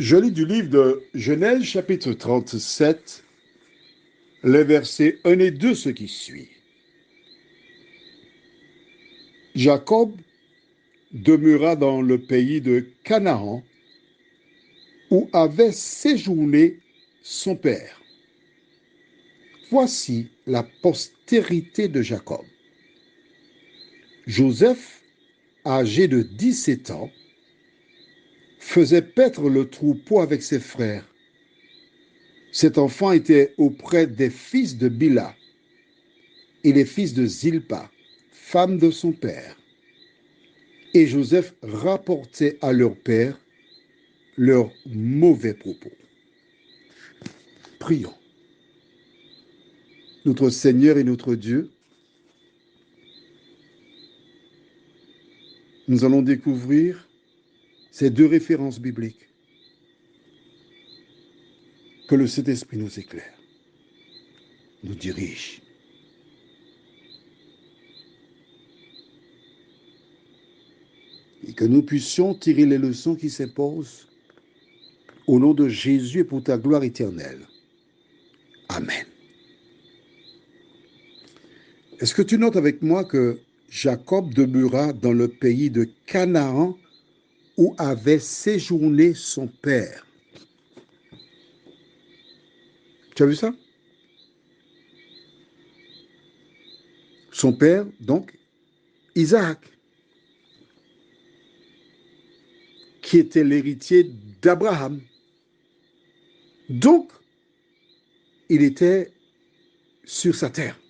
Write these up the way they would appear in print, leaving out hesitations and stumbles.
Je lis du livre de Genèse chapitre 37, les versets 1 et 2, ce qui suit. Jacob demeura dans le pays de Canaan, où avait séjourné son père. Voici la postérité de Jacob. Joseph, âgé de 17 ans, faisait paître le troupeau avec ses frères. Cet enfant était auprès des fils de Bila et les fils de Zilpa, femme de son père. Et Joseph rapportait à leur père leurs mauvais propos. Prions. Notre Seigneur et notre Dieu, nous allons découvrir ces deux références bibliques. Que le Saint-Esprit nous éclaire, nous dirige. Et que nous puissions tirer les leçons qui s'imposent au nom de Jésus et pour ta gloire éternelle. Amen. Est-ce que tu notes avec moi que Jacob demeura dans le pays de Canaan où avait séjourné son père? Tu as vu ça? Son père, donc, Isaac, qui était l'héritier d'Abraham. Donc, il était sur sa terre.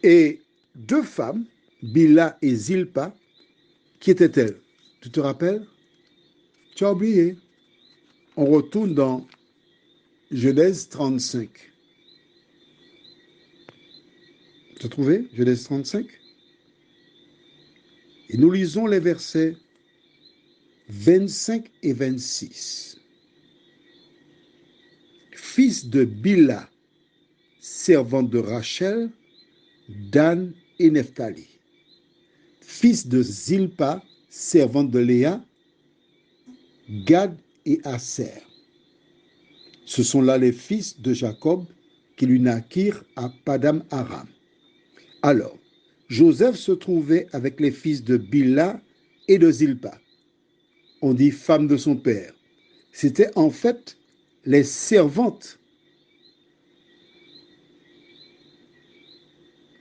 Et deux femmes, Bila et Zilpa, qui étaient-elles? Tu te rappelles? Tu as oublié. On retourne dans Genèse 35. Tu as trouvé Genèse 35? Et nous lisons les versets 25 et 26. Fils de Bila, servante de Rachel, Dan et Nephtali. Fils de Zilpa, servante de Léa, Gad et Aser. Ce sont là les fils de Jacob qui lui naquirent à Padam Aram. Alors, Joseph se trouvait avec les fils de Bila et de Zilpa. On dit femme de son père. C'était en fait les servantes.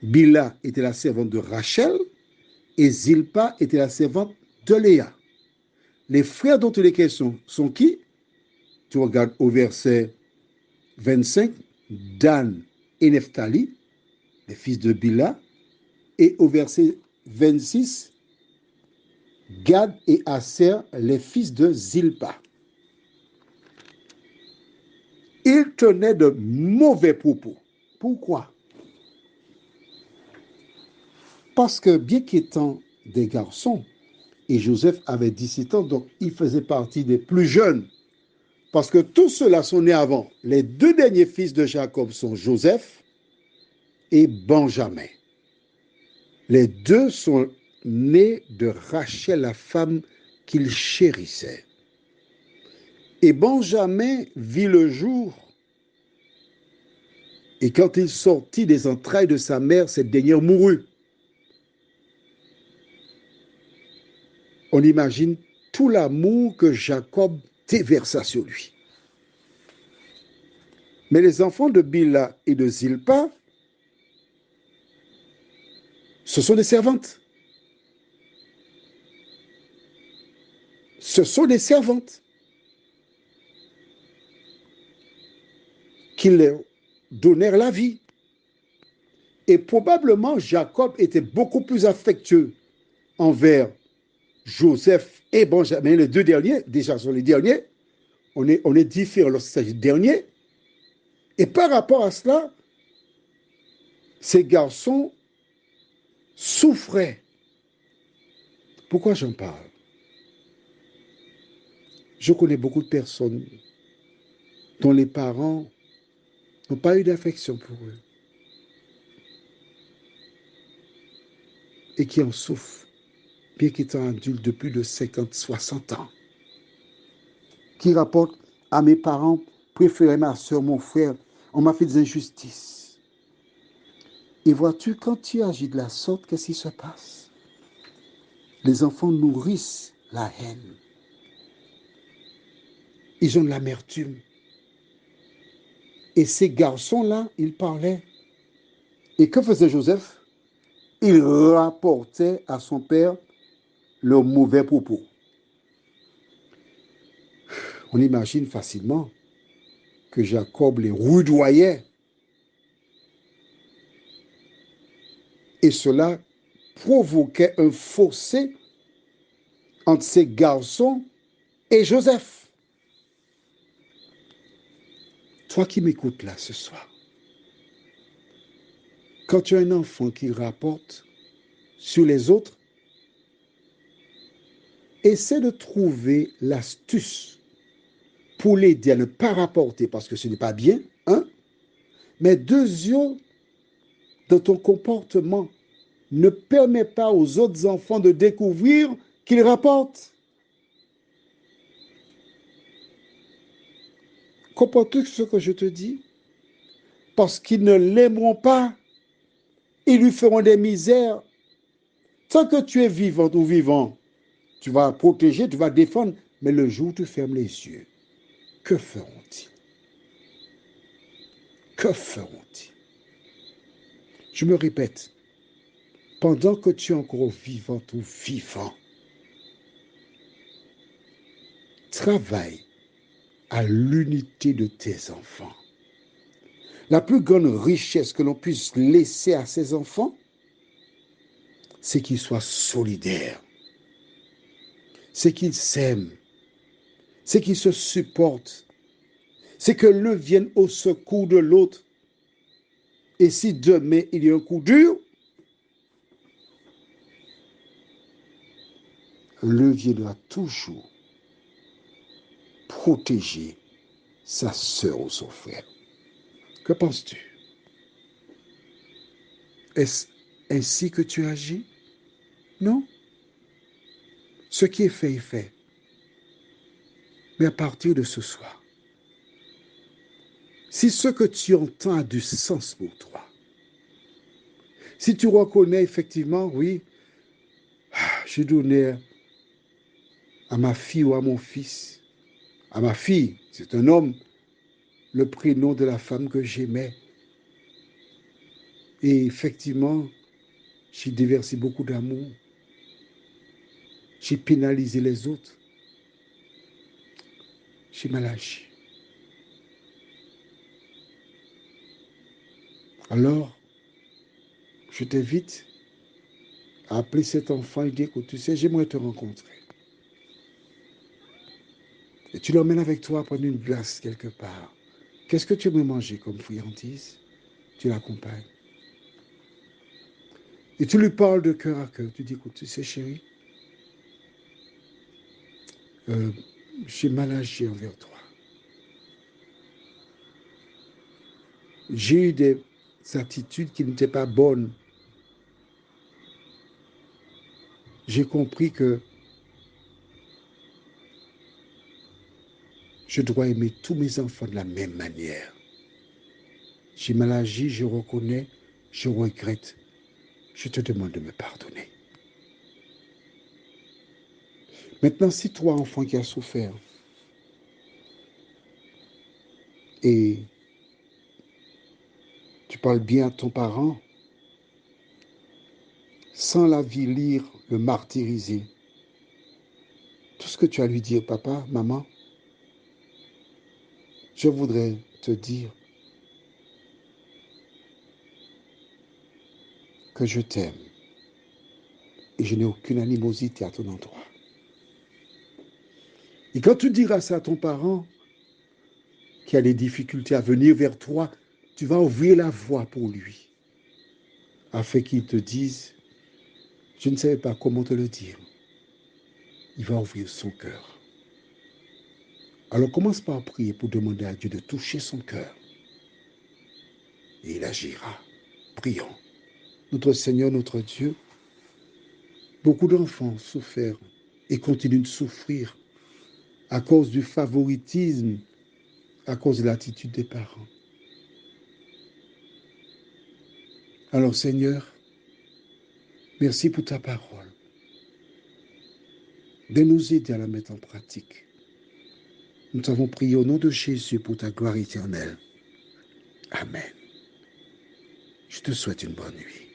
Bila était la servante de Rachel et Zilpa était la servante de Léa. Les frères dont il est question sont qui? Tu regardes au verset 25, Dan et Nephtali, les fils de Bila, et au verset 26, Gad et Aser, les fils de Zilpa. Ils tenaient de mauvais propos. Pourquoi? Parce que bien qu'étant des garçons, et Joseph avait 17 ans, donc il faisait partie des plus jeunes. Parce que tous ceux-là sont nés avant. Les deux derniers fils de Jacob sont Joseph et Benjamin. Les deux sont nés de Rachel, la femme qu'il chérissait. Et Benjamin vit le jour. Et quand il sortit des entrailles de sa mère, cette dernière mourut. On imagine tout l'amour que Jacob déversa sur lui. Mais les enfants de Bila et de Zilpa, ce sont des servantes. Ce sont des servantes qui leur donnèrent la vie. Et probablement, Jacob était beaucoup plus affectueux envers Joseph et Benjamin, les deux derniers, déjà sont les derniers. On est différents lorsqu'il s'agit de derniers. Et par rapport à cela, ces garçons souffraient. Pourquoi j'en parle? Je connais beaucoup de personnes dont les parents n'ont pas eu d'affection pour eux et qui en souffrent, bien qu'étant adultes de plus de 50, 60 ans. qui rapporte à mes parents préférés, ma soeur, mon frère, on m'a fait des injustices. Et vois-tu, quand tu agis de la sorte, qu'est-ce qui se passe? Les enfants nourrissent la haine. Ils ont de l'amertume. Et ces garçons-là, ils parlaient. Et que faisait Joseph? Il rapportait à son père leurs mauvais propos. On imagine facilement que Jacob les rudoyait. Et cela provoquait un fossé entre ces garçons et Joseph. Toi qui m'écoutes là ce soir, quand tu as un enfant qui rapporte sur les autres, essaie de trouver l'astuce pour l'aider à ne pas rapporter parce que ce n'est pas bien, hein? Mais deuxièmement, dans ton comportement, ne permets pas aux autres enfants de découvrir qu'ils rapportent. Comprends-tu ce que je te dis? Parce qu'ils ne l'aimeront pas, ils lui feront des misères. Tant que tu es vivant ou vivant, tu vas protéger, tu vas défendre, mais le jour où tu fermes les yeux, que feront-ils? Que feront-ils? Je me répète, pendant que tu es encore vivant ou vivant, travaille à l'unité de tes enfants. La plus grande richesse que l'on puisse laisser à ses enfants, c'est qu'ils soient solidaires, c'est qu'ils s'aiment, c'est qu'ils se supportent, c'est que l'un vienne au secours de l'autre. Et si demain il y a un coup dur, l'un viendra toujours protéger sa sœur ou son frère. Que penses-tu? Est-ce ainsi que tu agis? Non. Ce qui est fait est fait. Mais à partir de ce soir, si ce que tu entends a du sens pour toi, si tu reconnais effectivement, oui, j'ai donné à ma fille ou à mon fils, à ma fille, c'est un homme, le prénom de la femme que j'aimais. Et effectivement, j'ai déversé beaucoup d'amour. J'ai pénalisé les autres. J'ai mal agi. Alors, je t'invite à appeler cet enfant et dire, écoute, tu sais, j'aimerais te rencontrer. Et tu l'emmènes avec toi prendre une glace quelque part. Qu'est-ce que tu aimerais manger comme friandise? Tu l'accompagnes. Et tu lui parles de cœur à cœur. Tu dis, écoute, tu sais, chérie, j'ai mal agi envers toi. J'ai eu des attitudes qui n'étaient pas bonnes. J'ai compris que je dois aimer tous mes enfants de la même manière. J'ai mal agi, je reconnais, je regrette. Je te demande de me pardonner. Maintenant, si toi, enfant qui as souffert, et tu parles bien à ton parent, sans l'avilir, le martyriser, tout ce que tu as à lui dire, papa, maman, je voudrais te dire que je t'aime et je n'ai aucune animosité à ton endroit. Et quand tu diras ça à ton parent, qui a des difficultés à venir vers toi, tu vas ouvrir la voie pour lui, afin qu'il te dise, je ne savais pas comment te le dire. Il va ouvrir son cœur. Alors commence par prier pour demander à Dieu de toucher son cœur. Et il agira. Prions. Notre Seigneur, notre Dieu, beaucoup d'enfants souffrent et continuent de souffrir à cause du favoritisme, à cause de l'attitude des parents. Alors Seigneur, merci pour ta parole, de nous aider à la mettre en pratique. Nous t'avons prié au nom de Jésus pour ta gloire éternelle. Amen. Je te souhaite une bonne nuit.